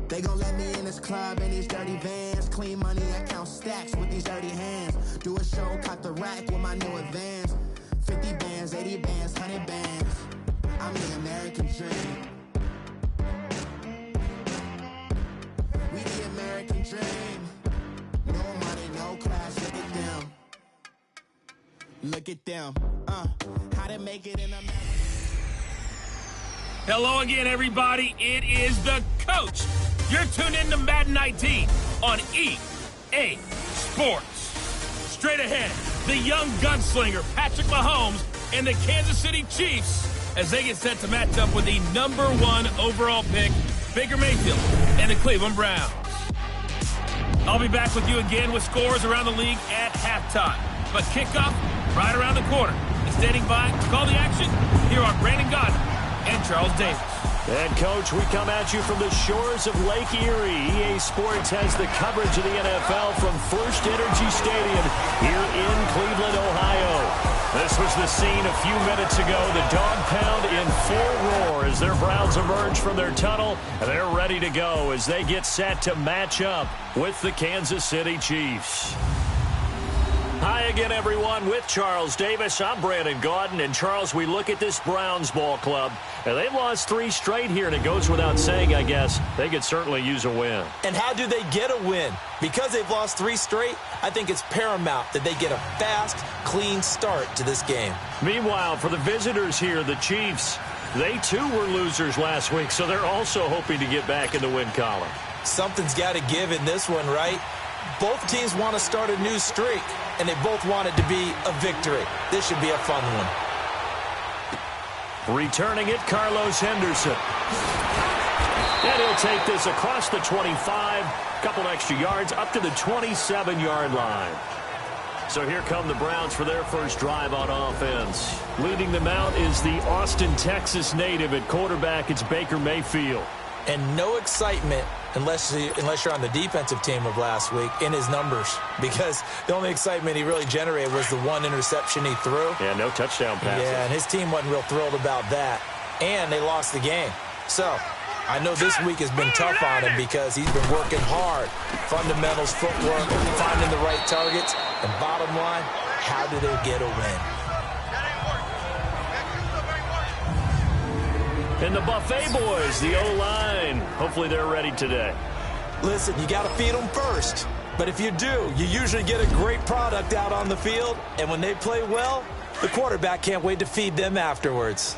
They gon' let me in this club in these dirty vans. Clean money, I count stacks with these dirty hands. Do a show, caught the rack with my new advance. 50 bands, 80 bands, 100 bands. I'm the American dream. We the American dream. No money, no class, look at them. Look at them, how to make it in America. Hello again, everybody. It is the coach. You're tuned in to Madden 19 on EA Sports. Straight ahead, the young gunslinger Patrick Mahomes and the Kansas City Chiefs as they get set to match up with the #1 overall pick, Baker Mayfield, and the Cleveland Browns. I'll be back with you again with scores around the league at halftime. But kickoff right around the corner. And standing by to call the action, here are Brandon Gardner and Charles Davis. And, Coach, we come at you from the shores of Lake Erie. EA Sports has the coverage of the NFL from First Energy Stadium here in Cleveland, Ohio. This was the scene a few minutes ago. The dog pound in full roar as their Browns emerge from their tunnel. They're ready to go as they get set to match up with the Kansas City Chiefs. Hi again, everyone, with Charles Davis. I'm Brandon Gaudin. And, Charles, we look at this Browns ball club. And they've lost 3 straight here, and it goes without saying, I guess, they could certainly use a win. And how do they get a win? Because they've lost 3 straight, I think it's paramount that they get a fast, clean start to this game. Meanwhile, for the visitors here, the Chiefs, they too were losers last week, so they're also hoping to get back in the win column. Something's got to give in this one, right? Both teams want to start a new streak, and they both want it to be a victory. This should be a fun one. Returning it, Carlos Henderson. And he'll take this across the 25, couple extra yards, up to the 27-yard line. So here come the Browns for their first drive on offense. Leading them out is the Austin, Texas native at quarterback. It's Baker Mayfield. And no excitement unless you're on the defensive team of last week in his numbers, because the only excitement he really generated was the 1 interception he threw. Yeah, no touchdown passes. Yeah, and his team wasn't real thrilled about that. And they lost the game. So I know this week has been tough on him because he's been working hard. Fundamentals, footwork, finding the right targets. And bottom line, how do they get a win? And the Buffet boys, the O-line, hopefully they're ready today. Listen, you got to feed them first. But if you do, you usually get a great product out on the field. And when they play well, the quarterback can't wait to feed them afterwards.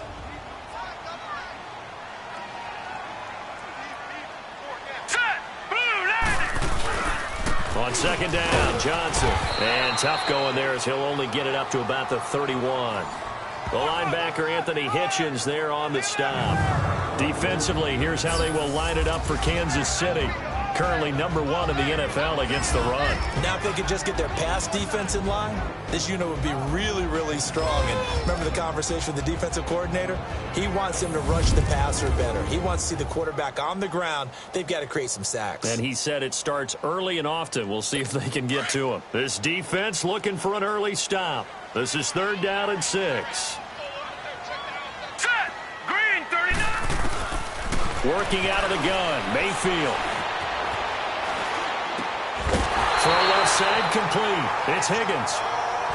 On second down, Johnson. And tough going there as he'll only get it up to about the 31. The linebacker, Anthony Hitchens, there on the stop. Defensively, here's how they will line it up for Kansas City. Currently #1 in the NFL against the run. Now, if they could just get their pass defense in line, this unit would be really, really strong. And remember the conversation with the defensive coordinator? He wants him to rush the passer better. He wants to see the quarterback on the ground. They've got to create some sacks. And he said it starts early and often. We'll see if they can get to him. This defense looking for an early stop. This is 3rd down and 6. Set! Green, 39! Working out of the gun, Mayfield. Throw left side complete. It's Higgins.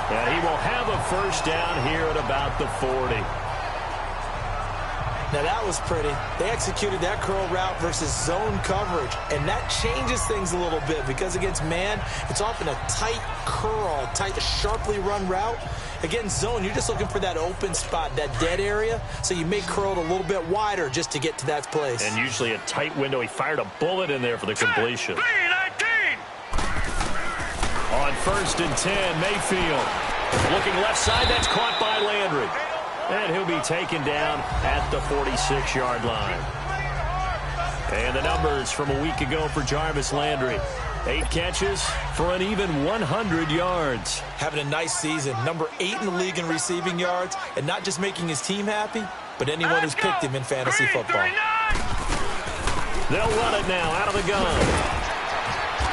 And he will have a first down here at about the 40. Now, that was pretty. They executed that curl route versus zone coverage, and that changes things a little bit because against man, it's often a tight curl, tight, sharply run route. Against zone, you're just looking for that open spot, that dead area, so you make curl a little bit wider just to get to that place. And usually a tight window. He fired a bullet in there for the completion. On 1st and 10, Mayfield. Looking left side, that's caught by Landry. And he'll be taken down at the 46-yard line. And the numbers from a week ago for Jarvis Landry. 8 catches for an even 100 yards. Having a nice season. #8 in the league in receiving yards. And not just making his team happy, but anyone who's picked him in fantasy football. They'll run it now out of the gun.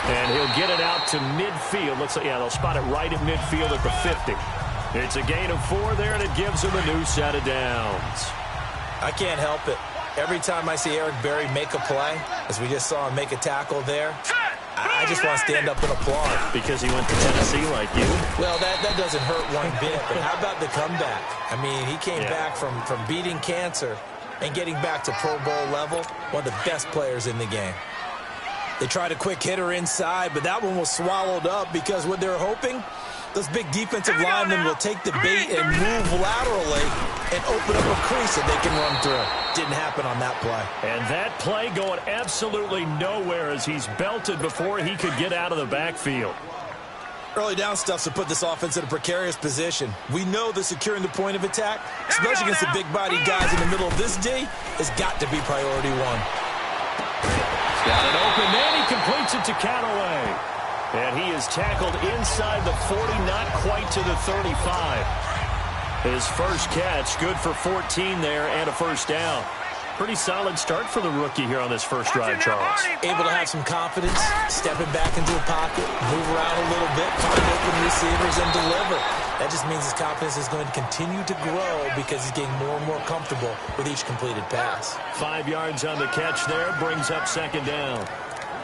And he'll get it out to midfield. Looks like, yeah, they'll spot it right at midfield at the 50. It's a gain of 4 there, and it gives him a new set of downs. I can't help it. Every time I see Eric Berry make a play, as we just saw him make a tackle there. I just want to stand up and applaud. Because he went to Tennessee like you? Well, that doesn't hurt one bit. But how about the comeback? I mean, he came back from beating cancer and getting back to Pro Bowl level. One of the best players in the game. They tried a quick hitter inside, but that one was swallowed up because what they're hoping, those big defensive linemen will take the bait and move laterally and open up a crease that they can run through. Didn't happen on that play. And that play going absolutely nowhere as he's belted before he could get out of the backfield. Early down stuff to put this offense in a precarious position. We know that securing the point of attack, especially against the big-body guys in the middle of this D, has got to be priority one. Got it open, and he completes it to Callaway. And he is tackled inside the 40, not quite to the 35. His first catch, good for 14 there and a first down. Pretty solid start for the rookie here on this first drive, Charles. Able to have some confidence, stepping back into the pocket, move around a little bit, find open receivers, and deliver. That just means his confidence is going to continue to grow because he's getting more and more comfortable with each completed pass. 5 yards on the catch there, brings up second down.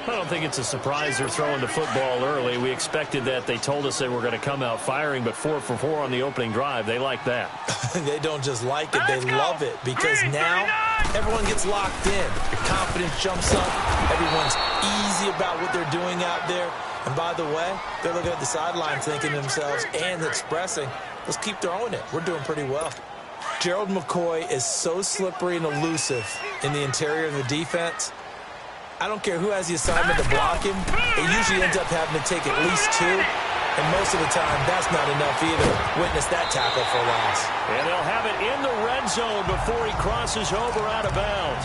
I don't think it's a surprise they're throwing the football early. We expected that. They told us they were going to come out firing, but 4 for 4 on the opening drive. They like that. They don't just like it, they love it, because now everyone gets locked in. Your confidence jumps up. Everyone's easy about what they're doing out there. And by the way, they're looking at the sideline thinking to themselves and expressing, let's keep throwing it. We're doing pretty well. Gerald McCoy is so slippery and elusive in the interior of the defense. I don't care who has the assignment to block him. It usually ends up having to take at least 2. And most of the time, that's not enough either. Witness that tackle for loss. And they'll have it in the red zone before he crosses over out of bounds.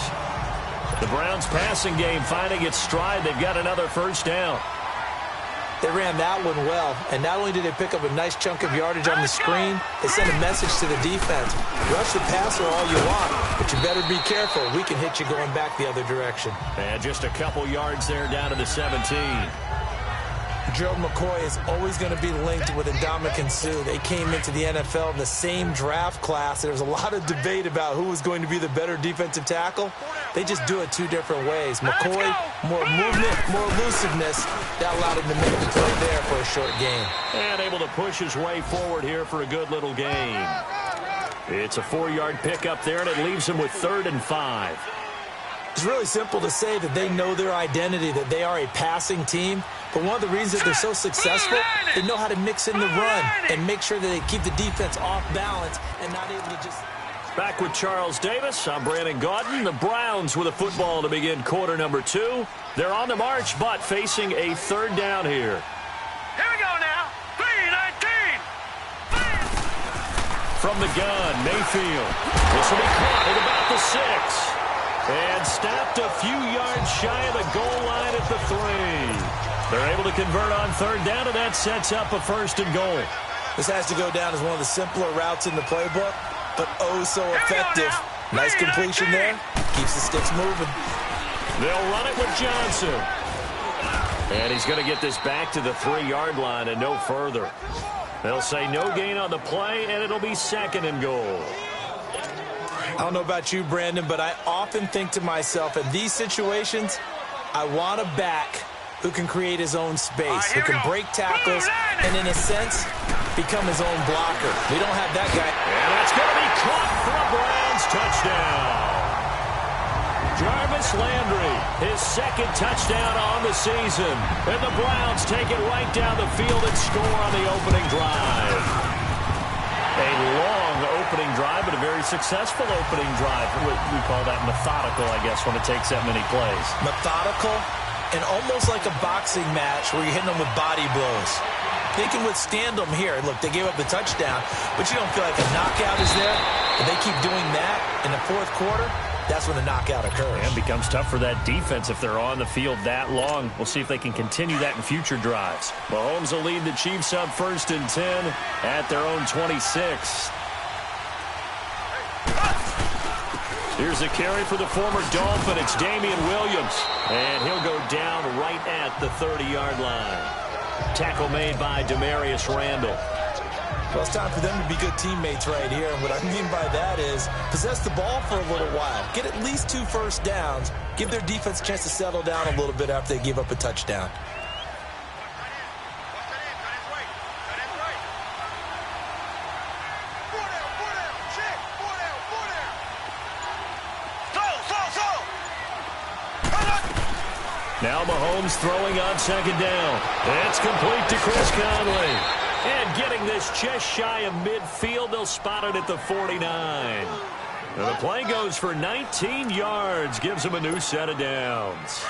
The Browns passing game finding its stride. They've got another first down. They ran that one well, and not only did they pick up a nice chunk of yardage on the screen, they sent a message to the defense. Rush the passer all you want, but you better be careful. We can hit you going back the other direction. And just a couple yards there down to the 17. Gerald McCoy is always going to be linked with Ndamukong Suh. They came into the NFL in the same draft class. There was a lot of debate about who was going to be the better defensive tackle. They just do it 2 different ways. McCoy, more movement, more elusiveness. That allowed him to make the play there for a short gain. And able to push his way forward here for a good little gain. It's a 4-yard pickup there, and it leaves him with 3rd and 5. It's really simple to say that they know their identity, that they are a passing team. But one of the reasons that they're so successful, they know how to mix in the run and make sure that they keep the defense off balance and not able to just... Back with Charles Davis, I'm Brandon Gaudin. The Browns with a football to begin quarter number 2. They're on the march, but facing a 3rd down here. Here we go now. 3-19. From the gun, Mayfield. This will be caught at about the 6. And stopped a few yards shy of the goal line at the 3. They're able to convert on 3rd down, and that sets up a 1st and goal. This has to go down as one of the simpler routes in the playbook, but oh so effective. Nice completion there. Keeps the sticks moving. They'll run it with Johnson. And he's going to get this back to the 3-yard line and no further. They'll say no gain on the play, and it'll be 2nd and goal. I don't know about you, Brandon, but I often think to myself, in these situations, I want a back who can create his own space, who can break tackles, and in a sense, become his own blocker. We don't have that guy. And that's going to be caught for a Browns touchdown. Jarvis Landry, his 2nd touchdown on the season. And the Browns take it right down the field and score on the opening drive. A long opening drive, but a very successful opening drive. We call that methodical, I guess, when it takes that many plays. Methodical and almost like a boxing match where you're hitting them with body blows. They can withstand them here. Look, they gave up the touchdown, but you don't feel like a knockout is there. If they keep doing that in the 4th quarter, that's when the knockout occurs. And it becomes tough for that defense if they're on the field that long. We'll see if they can continue that in future drives. Mahomes will lead the Chiefs up 1st and 10 at their own 26. Here's a carry for the former Dolphin. It's Damian Williams. And he'll go down right at the 30-yard line. Tackle made by Demarius Randall. Well, it's time for them to be good teammates right here. And what I mean by that is possess the ball for a little while. Get at least 2 first downs. Give their defense a chance to settle down a little bit after they give up a touchdown. Now Mahomes throwing on second down. It's complete to Chris Conley. And getting this just shy of midfield, they'll spot it at the 49. Now the play goes for 19 yards, gives him a new set of downs.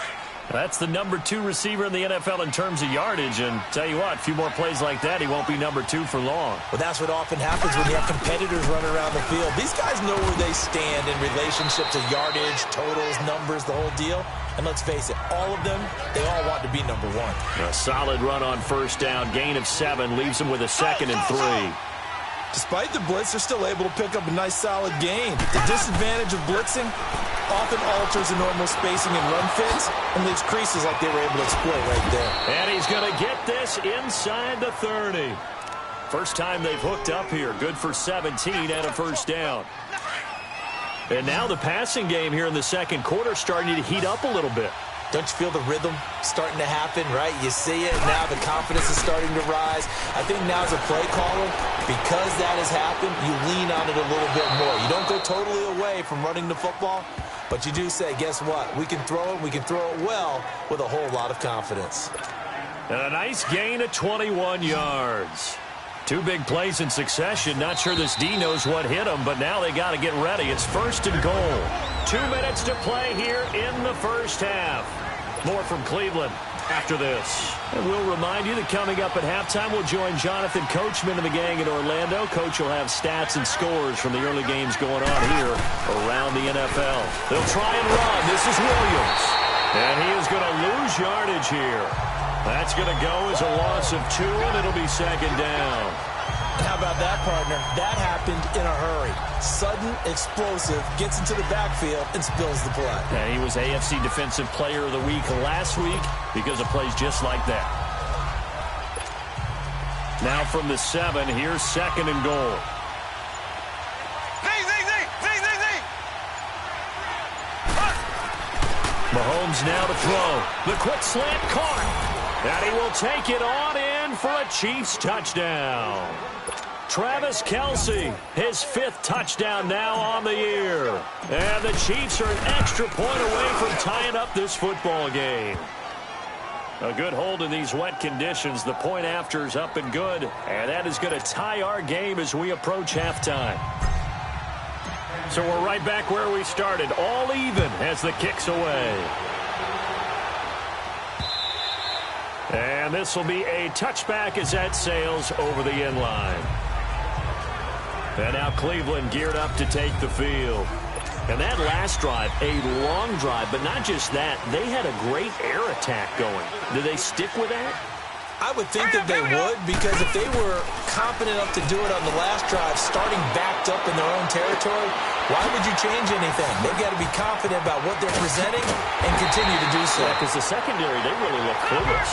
That's the number 2 receiver in the NFL in terms of yardage. And tell you what, a few more plays like that, he won't be number 2 for long. Well, that's what often happens when you have competitors running around the field. These guys know where they stand in relationship to yardage, totals, numbers, the whole deal. And let's face it, all of them, they all want to be number 1. A solid run on first down, gain of 7, leaves him with a 2nd and 3. Despite the blitz, they're still able to pick up a nice solid gain. The disadvantage of blitzing often alters the normal spacing and run fits and leaves creases like they were able to exploit right there. And he's going to get this inside the 30. First time they've hooked up here. Good for 17 and a first down. And now the passing game here in the second quarter starting to heat up a little bit. Don't you feel the rhythm starting to happen, right? You see it, now the confidence is starting to rise. I think now as a play caller, because that has happened, you lean on it a little bit more. You don't go totally away from running the football, but you do say, guess what? We can throw it, we can throw it well with a whole lot of confidence. And a nice gain of 21 yards. 2 big plays in succession. Not sure this D knows what hit him, but now they got to get ready. It's 1st and goal. 2 minutes to play here in the first half. More from Cleveland after this. And we'll remind you that coming up at halftime, we'll join Jonathan Coachman and the gang in Orlando. Coach will have stats and scores from the early games going on here around the NFL. They'll try and run. This is Williams. And he is going to lose yardage here. That's going to go as a loss of 2, and it'll be 2nd down. How about that, partner? That happened in a hurry. Sudden, explosive, gets into the backfield, and spills the play. And he was AFC Defensive Player of the Week last week because of plays just like that. Now from the 7, here's 2nd and goal. Mahomes now to throw. The quick slant caught. And he will take it on in for a Chiefs touchdown. Travis Kelce, his 5th touchdown now on the year. And the Chiefs are an extra point away from tying up this football game. A good hold in these wet conditions. The point after is up and good. And that is going to tie our game as we approach halftime. So we're right back where we started. All even as the kick's away. And this will be a touchback as that sails over the end line. And now Cleveland geared up to take the field. And that last drive, a long drive, but not just that. They had a great air attack going. Do they stick with that? I would think that they would, because if they were confident enough to do it on the last drive, starting backed up in their own territory, why would you change anything? They've got to be confident about what they're presenting and continue to do so. Yeah, because the secondary, they really look clueless.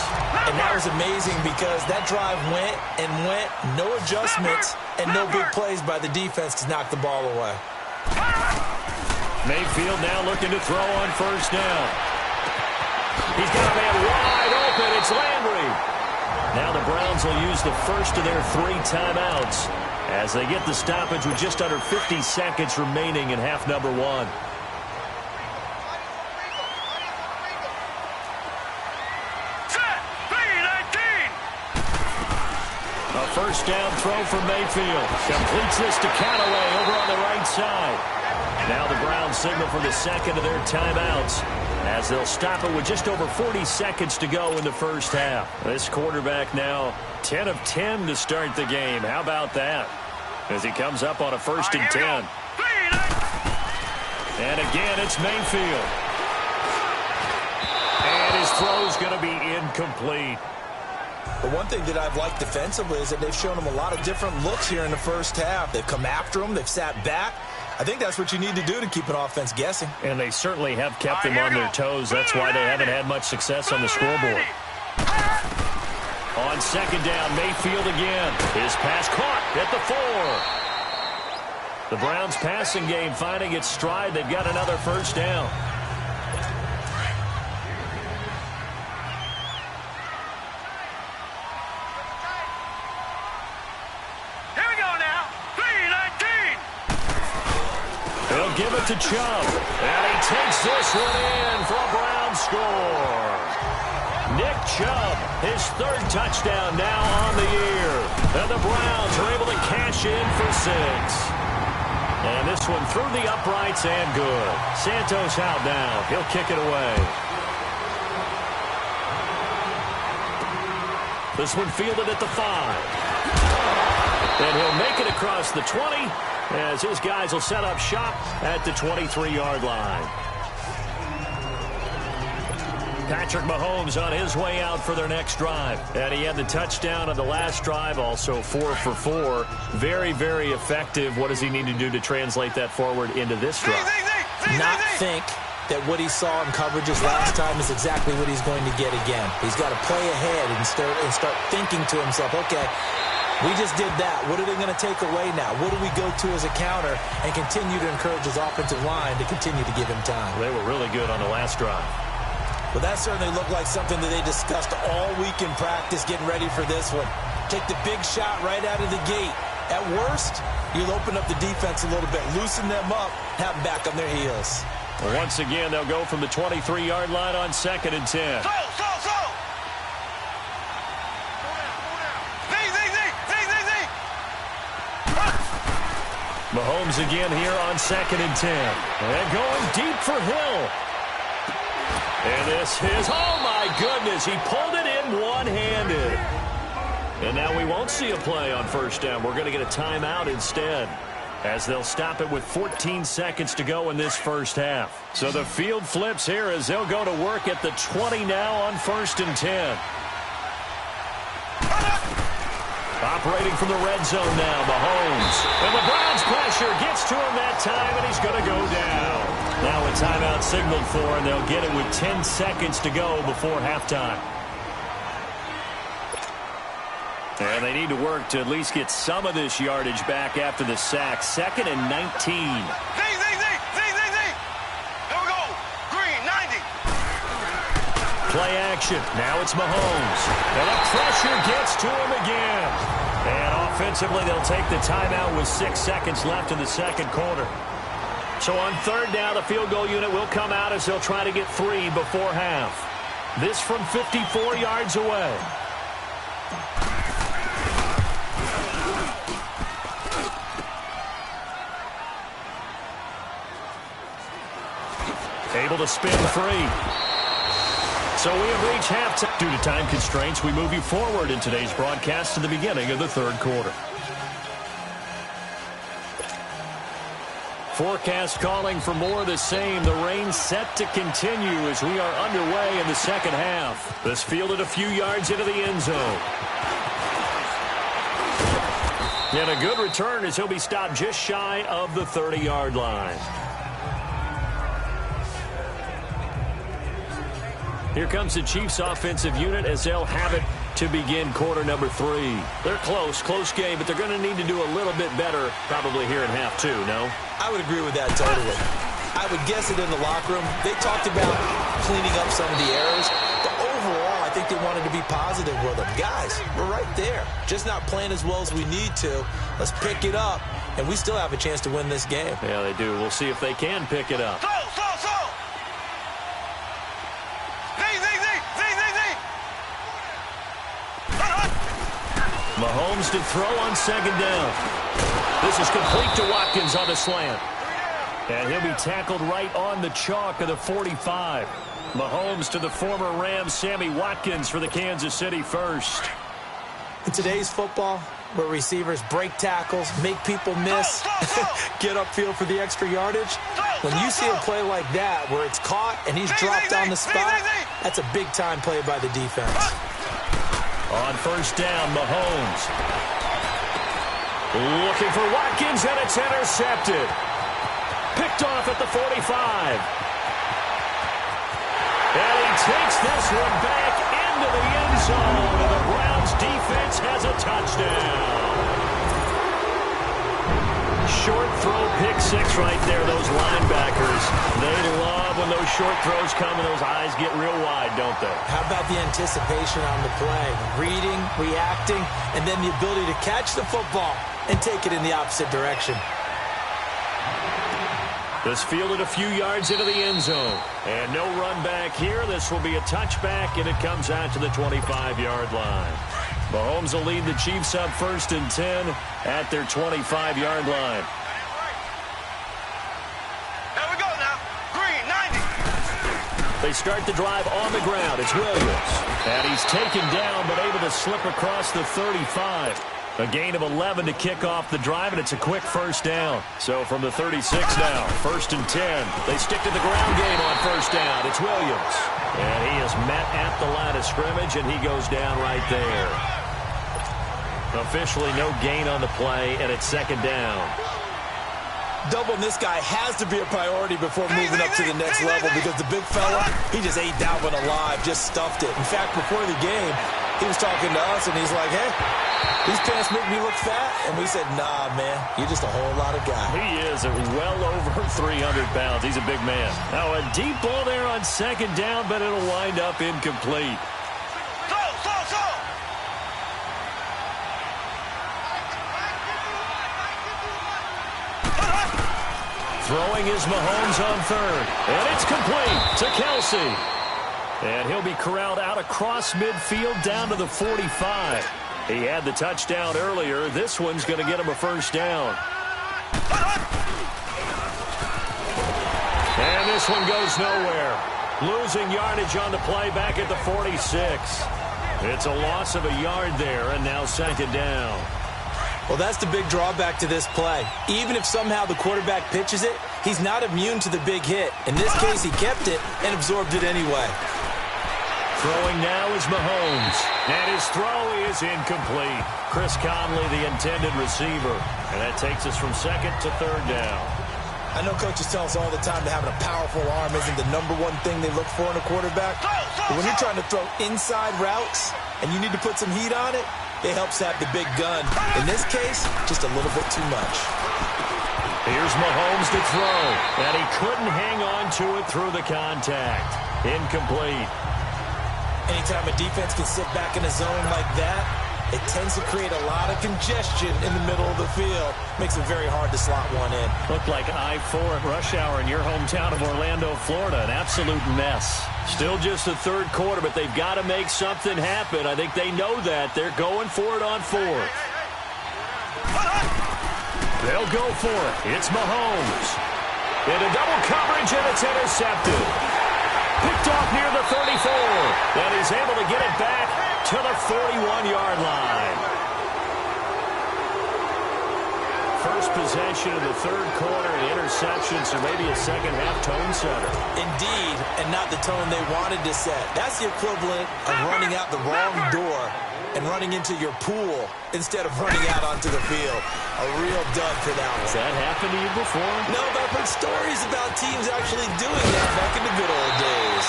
And that was amazing because that drive went and went, no adjustments, and no big plays by the defense to knock the ball away. Mayfield now looking to throw on first down. He's got a man wide open. It's Landry. Now the Browns will use the first of their 3 timeouts as they get the stoppage with just under 50 seconds remaining in half number 1. A first down throw from Mayfield. Completes this to Callaway over on the right side. Now the Browns signal for the 2nd of their timeouts as they'll stop it with just over 40 seconds to go in the first half. This quarterback now 10 of 10 to start the game. How about that? As he comes up on a 1st and 10. And again, it's Mayfield. And his throw's going to be incomplete. But one thing that I've liked defensively is that they've shown him a lot of different looks here in the first half. They've come after him. They've sat back. I think that's what you need to do to keep an offense guessing. And they certainly have kept them on their toes. That's why they haven't had much success on the scoreboard. On second down, Mayfield again. His pass caught at the 4. The Browns passing game finding its stride. They've got another first down. Here we go now. 3-19. He'll give it to Chubb. And he takes this one in for a Brown score. Nick Chubb, his third touchdown now on the year. And the Browns are able to cash in for 6. And this one through the uprights and good. Santos out now. He'll kick it away. This one fielded at the 5. And he'll make it across the 20 as his guys will set up shop at the 23-yard line. Patrick Mahomes on his way out for their next drive. And he had the touchdown on the last drive, also 4 for 4. Very, very effective. What does he need to do to translate that forward into this drive? Not think that what he saw in coverages last time is exactly what he's going to get again. He's got to play ahead and start thinking to himself, okay, we just did that. What are they going to take away now? What do we go to as a counter? And continue to encourage his offensive line to continue to give him time. They were really good on the last drive. Well, that certainly looked like something that they discussed all week in practice, getting ready for this one. Take the big shot right out of the gate. At worst, you'll open up the defense a little bit, loosen them up, have them back on their heels. Well, once again, they'll go from the 23-yard line on 2nd and 10. Mahomes again here on 2nd and 10. And going deep for Hill. And this is, oh my goodness, he pulled it in one-handed. And now we won't see a play on first down. We're going to get a timeout instead, as they'll stop it with 14 seconds to go in this first half. So the field flips here as they'll go to work at the 20 now on 1st and 10. Operating from the red zone now, Mahomes. And the Browns pressure gets to him that time, and he's going to go down. Now a timeout signaled for, and they'll get it with 10 seconds to go before halftime. And they need to work to at least get some of this yardage back after the sack. 2nd and 19. Here we go. Green, 90. Play action. Now it's Mahomes. And the pressure gets to him again. And offensively, they'll take the timeout with 6 seconds left in the second quarter. So on 3rd down, the field goal unit will come out as they'll try to get 3 before half. This from 54 yards away. Able to spin free. So we have reached halftime. Due to time constraints, we move you forward in today's broadcast to the beginning of the 3rd quarter. Forecast calling for more of the same. The rain set to continue as we are underway in the second half. This fielded a few yards into the end zone. And a good return as he'll be stopped just shy of the 30-yard line. Here comes the Chiefs offensive unit as they'll have it to begin quarter number 3. They're close game, but they're going to need to do a little bit better probably here in half 2, no? I would agree with that totally. I would guess it in the locker room. They talked about cleaning up some of the errors, but overall, I think they wanted to be positive with them. Guys, we're right there. Just not playing as well as we need to. Let's pick it up, and we still have a chance to win this game. Yeah, they do. We'll see if they can pick it up. Mahomes to throw on 2nd down. This is complete to Watkins on the slant. And he'll be tackled right on the chalk of the 45. Mahomes to the former Rams, Sammy Watkins for the Kansas City first. In today's football, where receivers break tackles, make people miss, get upfield for the extra yardage, when you see a play like that where it's caught and he's dropped on the spot, that's a big-time play by the defense. On 1st down, Mahomes. Looking for Watkins, and it's intercepted. Picked off at the 45. And he takes this one back into the end zone, and the Browns defense has a touchdown. Short throw, pick six right there, those linebackers. They love when those short throws come and those eyes get real wide, don't they? How about the anticipation on the play? Reading, reacting, and then the ability to catch the football and take it in the opposite direction. This fielded a few yards into the end zone. And no run back here. This will be a touchback, and it comes out to the 25-yard line. Mahomes will lead the Chiefs up 1st and 10 at their 25-yard line. Here we go now. Green, 90. They start the drive on the ground. It's Williams. And he's taken down, but able to slip across the 35. A gain of 11 to kick off the drive, and it's a quick first down. So from the 36 now, 1st and 10. They stick to the ground game on first down. It's Williams. And he is met at the line of scrimmage, and he goes down right there. Officially no gain on the play, and it's 2nd down. Doubling this guy has to be a priority before moving up to the next level because the big fella, he just ate that one alive, just stuffed it. In fact, before the game, he was talking to us, and he's like, hey, these pants make me look fat. And we said, nah, man, you're just a whole lot of guy. He is well over 300 pounds. He's a big man. Now, a deep ball there on 2nd down, but it'll wind up incomplete. Throwing is Mahomes on 3rd. And it's complete to Kelsey. And he'll be corralled out across midfield down to the 45. He had the touchdown earlier. This one's going to get him a first down. And this one goes nowhere. Losing yardage on the play back at the 46. It's a loss of a yard there, and now 2nd down. Well, that's the big drawback to this play. Even if somehow the quarterback pitches it, he's not immune to the big hit. In this case, he kept it and absorbed it anyway. Throwing now is Mahomes. And his throw is incomplete. Chris Conley, the intended receiver. And that takes us from 2nd to 3rd down. I know coaches tell us all the time that having a powerful arm isn't the #1 thing they look for in a quarterback. But when you're trying to throw inside routes and you need to put some heat on it, it helps have the big gun. In this case, just a little bit too much. Here's Mahomes to throw. And he couldn't hang on to it through the contact. Incomplete. Anytime a defense can sit back in a zone like that, it tends to create a lot of congestion in the middle of the field. Makes it very hard to slot one in. Looked like I-4 at rush hour in your hometown of Orlando, Florida. An absolute mess. Still just the 3rd quarter, but they've got to make something happen. I think they know that. They're going for it on 4th. They'll go for it. It's Mahomes. Into double coverage, and it's intercepted. Picked off near the 34. And he's able to get it back to the 41-yard line. First possession of the 3rd quarter, and interception, so maybe a second-half tone setter. Indeed, and not the tone they wanted to set. That's the equivalent of running out the wrong door and running into your pool instead of running out onto the field. A real dud for that one. Has that happened to you before? No, but I've heard stories about teams actually doing that back in the good old days.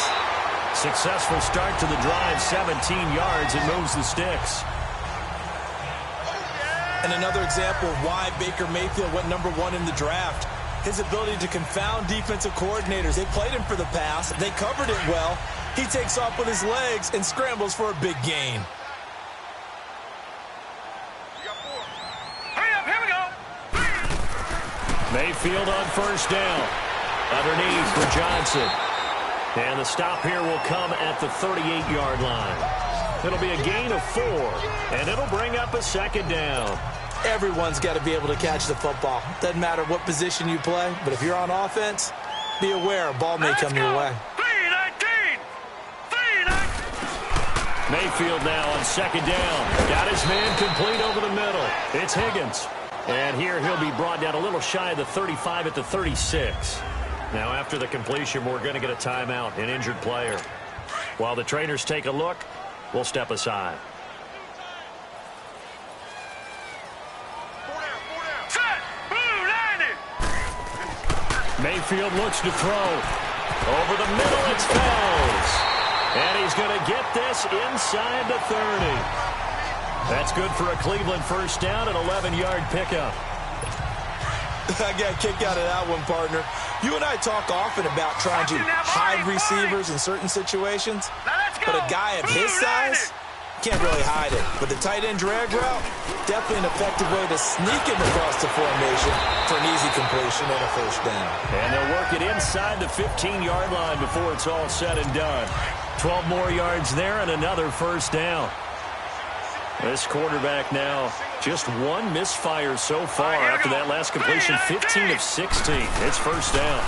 Successful start to the drive, 17 yards, and moves the sticks. And another example of why Baker Mayfield went #1 in the draft. His ability to confound defensive coordinators. They played him for the pass. They covered it well. He takes off with his legs and scrambles for a big gain. Mayfield on first down. Underneath for Johnson. And the stop here will come at the 38-yard line. It'll be a gain of 4, and it'll bring up a 2nd down. Everyone's got to be able to catch the football. Doesn't matter what position you play, but if you're on offense, be aware a ball may come your way. Mayfield now on 2nd down. Got his man complete over the middle. It's Higgins. And here he'll be brought down a little shy of the 35 at the 36. Now after the completion, we're going to get a timeout, an injured player. While the trainers take a look, we'll step aside. Mayfield looks to throw. Over the middle, it's Fells. And he's is going to get this inside the 30. That's good for a Cleveland first down, an 11-yard pickup. I got a kick out of that one, partner. You and I talk often about trying to hide receivers in certain situations, but a guy of his size can't really hide it. But the tight end drag route, definitely an effective way to sneak him across the formation for an easy completion and a first down. And they'll work it inside the 15-yard line before it's all said and done. 12 more yards there and another first down. This quarterback now just one misfire so far after that last completion, 15 of 16. It's first down.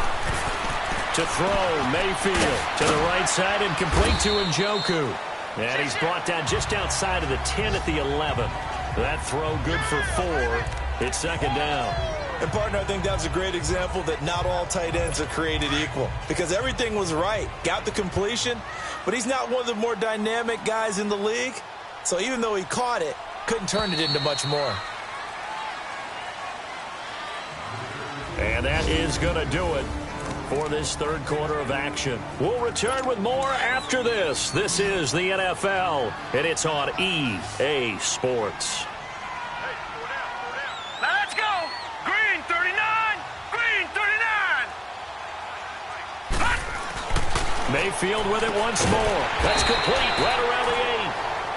To throw, Mayfield to the right side and complete to Njoku. And he's brought down just outside of the 10 at the 11. That throw good for 4. It's second down. And, partner, I think that's a great example that not all tight ends are created equal, because everything was right. Got the completion, but he's not one of the more dynamic guys in the league. So even though he caught it, couldn't turn it into much more. And that is going to do it for this third quarter of action. We'll return with more after this. This is the NFL, and it's on EA Sports. Now let's go. Green 39. Green 39. Mayfield with it once more. That's complete right around the 8.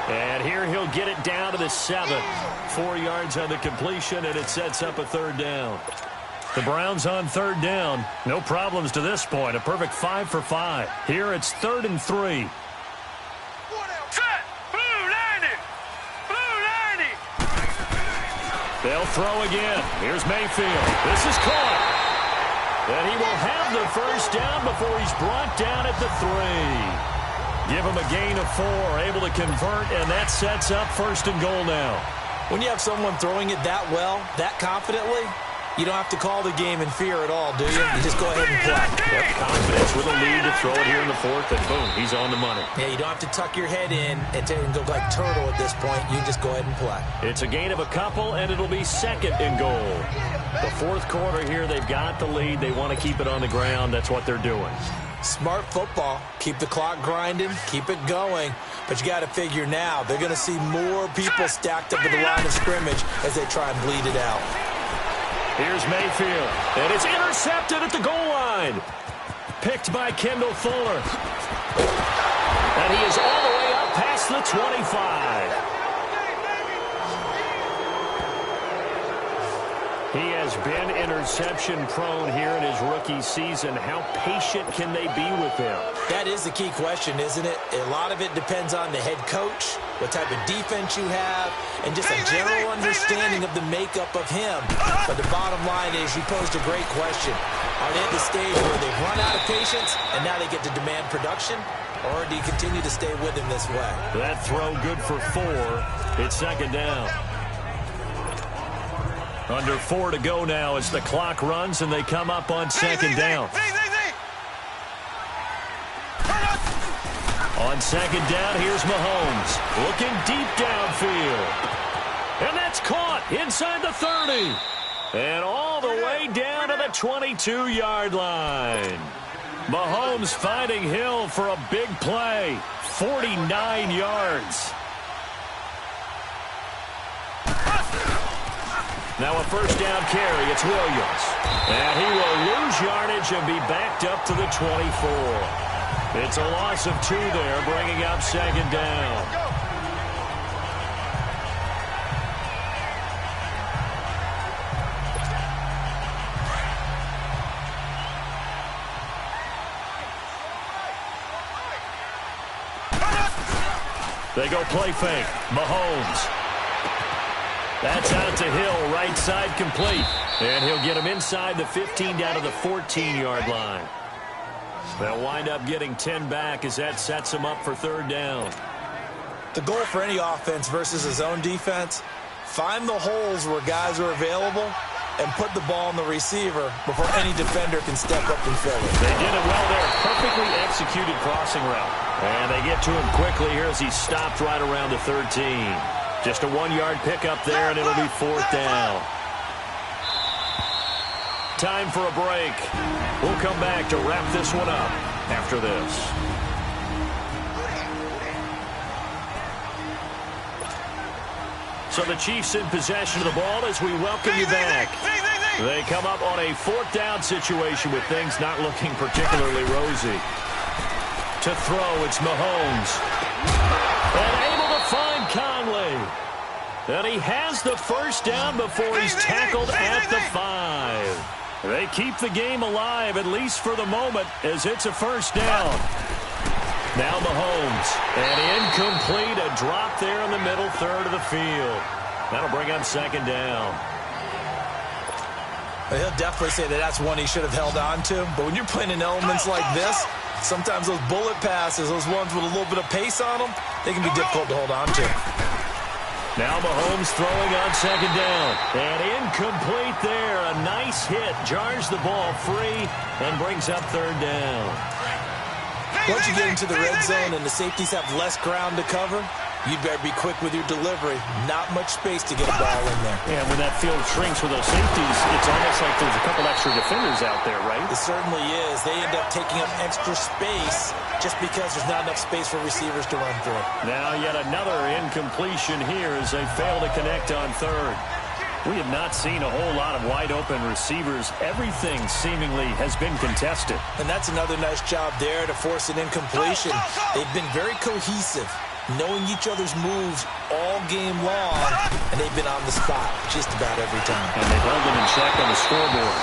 And here he'll get it down to the 7. 4 yards on the completion, and it sets up a third down. The Browns on third down. No problems to this point. A perfect 5 for 5. Here it's 3rd and 3. Set. Blue 90. Blue 90. They'll throw again. Here's Mayfield. This is caught. And he will have the first down before he's brought down at the 3. Give him a gain of 4, able to convert, and that sets up 1st and goal now. When you have someone throwing it that well, that confidently, you don't have to call the game in fear at all, do you? You just go ahead and play. Yep, confidence with a lead to throw it here in the 4th, and boom, he's on the money. Yeah, you don't have to tuck your head in and go like turtle at this point. You just go ahead and play. It's a gain of a couple, and it'll be 2nd and goal. The 4th quarter here, they've got the lead. They want to keep it on the ground. That's what they're doing. Smart football. Keep the clock grinding. Keep it going. But you got to figure now, they're going to see more people stacked up at the line of scrimmage as they try and bleed it out. Here's Mayfield. And it's intercepted at the goal line. Picked by Kendall Fuller. And he is all the way up past the 25. He has been interception-prone here in his rookie season. How patient can they be with him? That is the key question, isn't it? A lot of it depends on the head coach, what type of defense you have, and just a general understanding of the makeup of him. But the bottom line is, you posed a great question. Are they at the stage where they've run out of patience, and now they get to demand production? Or do you continue to stay with him this way? That throw good for 4. It's second down. Under 4 to go now as the clock runs and they come up on second down. On second down, here's Mahomes. Looking deep downfield. And that's caught inside the 30. And all the way down to the 22-yard line. Mahomes finding Hill for a big play. 49 yards. Now a first down carry. It's Williams. And he will lose yardage and be backed up to the 24. It's a loss of 2 there, bringing up second down. They go play fake. Mahomes. That's out to Hill, right side complete. And he'll get him inside the 15 down to the 14-yard line. They'll wind up getting 10 back as that sets him up for third down. The goal for any offense versus his own defense, find the holes where guys are available and put the ball on the receiver before any defender can step up and fill it. They did it well there. Perfectly executed crossing route. And they get to him quickly here as he stopped right around the 13. Just a 1-yard pickup there, and it'll be fourth down. Time for a break. We'll come back to wrap this one up after this. So the Chiefs in possession of the ball as we welcome you back. They come up on a 4th down situation with things not looking particularly rosy. To throw, it's Mahomes. And able to find Conley. And he has the first down before he's tackled at the 5. They keep the game alive, at least for the moment, as it's a first down. Now Mahomes. And incomplete, a drop there in the middle third of the field. That'll bring up 2nd down. He'll definitely say that that's one he should have held on to. But when you're playing in elements like this, sometimes those bullet passes, those ones with a little bit of pace on them, they can be difficult to hold on to. Now Mahomes throwing on 2nd down. And incomplete there. A nice hit. Jars the ball free and brings up 3rd down. Once you get into the red zone and the safeties have less ground to cover, you'd better be quick with your delivery. Not much space to get a ball in there. Yeah, when that field shrinks with those safeties, it's almost like there's a couple extra defenders out there, right? It certainly is. They end up taking up extra space just because there's not enough space for receivers to run through. Now yet another incompletion here as they fail to connect on 3rd. We have not seen a whole lot of wide-open receivers. Everything seemingly has been contested. And that's another nice job there to force an incompletion. They've been very cohesive, knowing each other's moves all game long, and they've been on the spot just about every time. And they've held them in check on the scoreboard.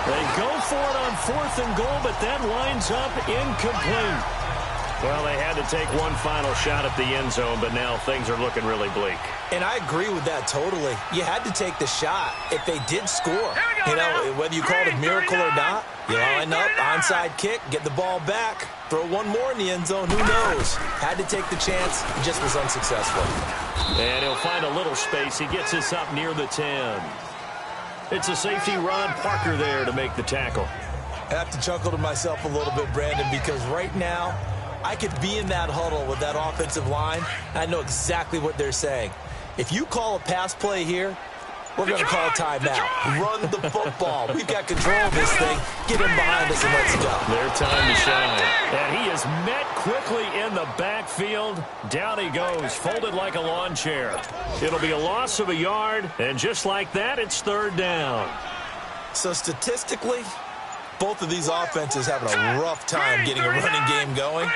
They go for it on 4th and goal, but that winds up incomplete. Well, they had to take one final shot at the end zone, but now things are looking really bleak. And I agree with that totally. You had to take the shot if they did score. You know, whether you call it a miracle or not, you line up, onside kick, get the ball back, throw one more in the end zone, who knows? Had to take the chance, just was unsuccessful. And he'll find a little space. He gets us up near the 10. It's a safety, Ron Parker, there to make the tackle. I have to chuckle to myself a little bit, Brandon, because right now, I could be in that huddle with that offensive line, and I know exactly what they're saying. If you call a pass play here, we're going to call a timeout. Run the football. We've got control of this thing. Get him behind us and let's go. Their time to shine. And he is met quickly in the backfield. Down he goes, folded like a lawn chair. It'll be a loss of a yard, and just like that, it's 3rd down. So statistically, both of these offenses having a rough time getting a running game going.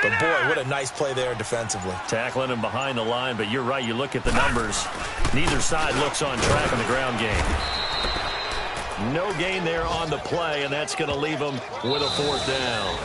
But, boy, what a nice play there defensively. Tackling him behind the line, but you're right. You look at the numbers. Neither side looks on track in the ground game. No gain there on the play, and that's going to leave them with a 4th down.